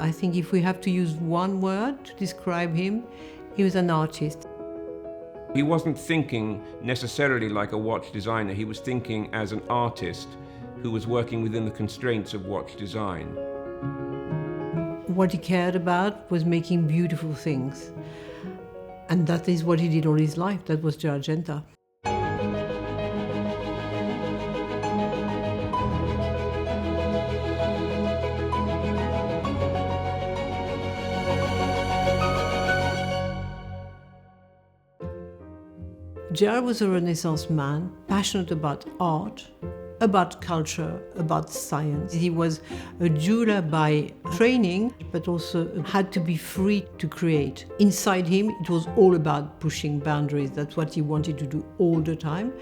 I think if we have to use one word to describe him, he was an artist. He wasn't thinking necessarily like a watch designer, he was thinking as an artist who was working within the constraints of watch design. What he cared about was making beautiful things. And that is what he did all his life. That was Gerald Genta. Gerald was a Renaissance man, passionate about art, about culture, about science. He was a jeweler by training, but also had to be free to create. Inside him, it was all about pushing boundaries. That's what he wanted to do all the time.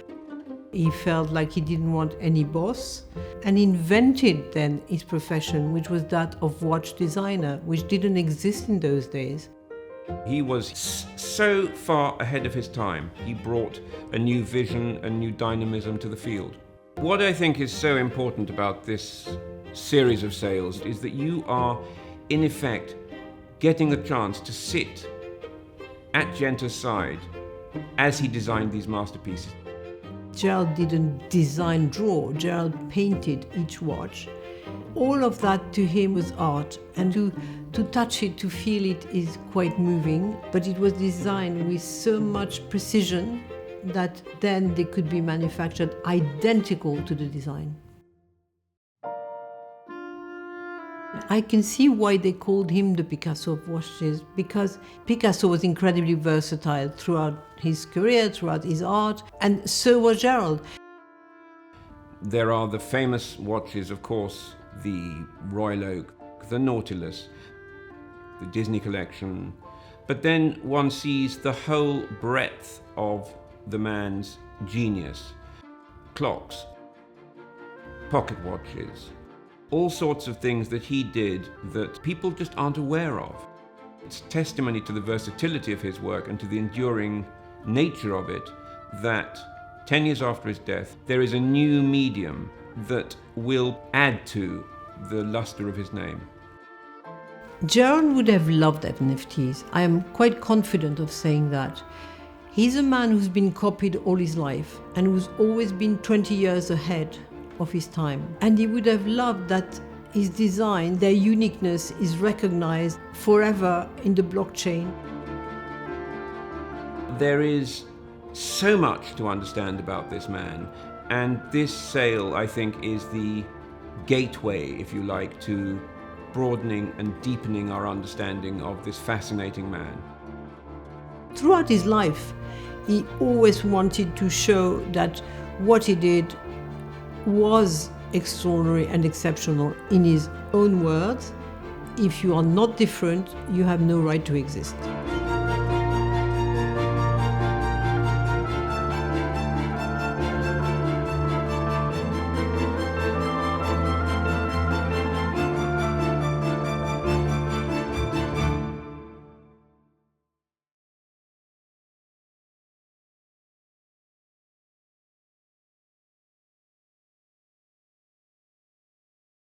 He felt like he didn't want any boss, and invented then his profession, which was that of watch designer, which didn't exist in those days. He was so far ahead of his time. He brought a new vision, a new dynamism to the field. What I think is so important about this series of sales is that you are, in effect, getting the chance to sit at Genta's side as he designed these masterpieces. Gerald didn't design, draw. Gerald painted each watch. All of that to him was art, and to touch it, to feel it is quite moving, but it was designed with so much precision that then they could be manufactured identical to the design. I can see why they called him the Picasso of watches, because Picasso was incredibly versatile throughout his career, throughout his art, and so was Gerald. There are the famous watches, of course, the Royal Oak, the Nautilus, the Disney collection, but then one sees the whole breadth of the man's genius. Clocks, pocket watches, all sorts of things that he did that people just aren't aware of. It's testimony to the versatility of his work and to the enduring nature of it that 10 years after his death, there is a new medium that will add to the luster of his name. Gerald would have loved NFTs. I am quite confident of saying that. He's a man who's been copied all his life and who's always been 20 years ahead of his time. And he would have loved that his design, their uniqueness, is recognized forever in the blockchain. There is so much to understand about this man, and this sale, I think, is the gateway, if you like, to broadening and deepening our understanding of this fascinating man. Throughout his life, he always wanted to show that what he did was extraordinary and exceptional. In his own words, if you are not different, you have no right to exist.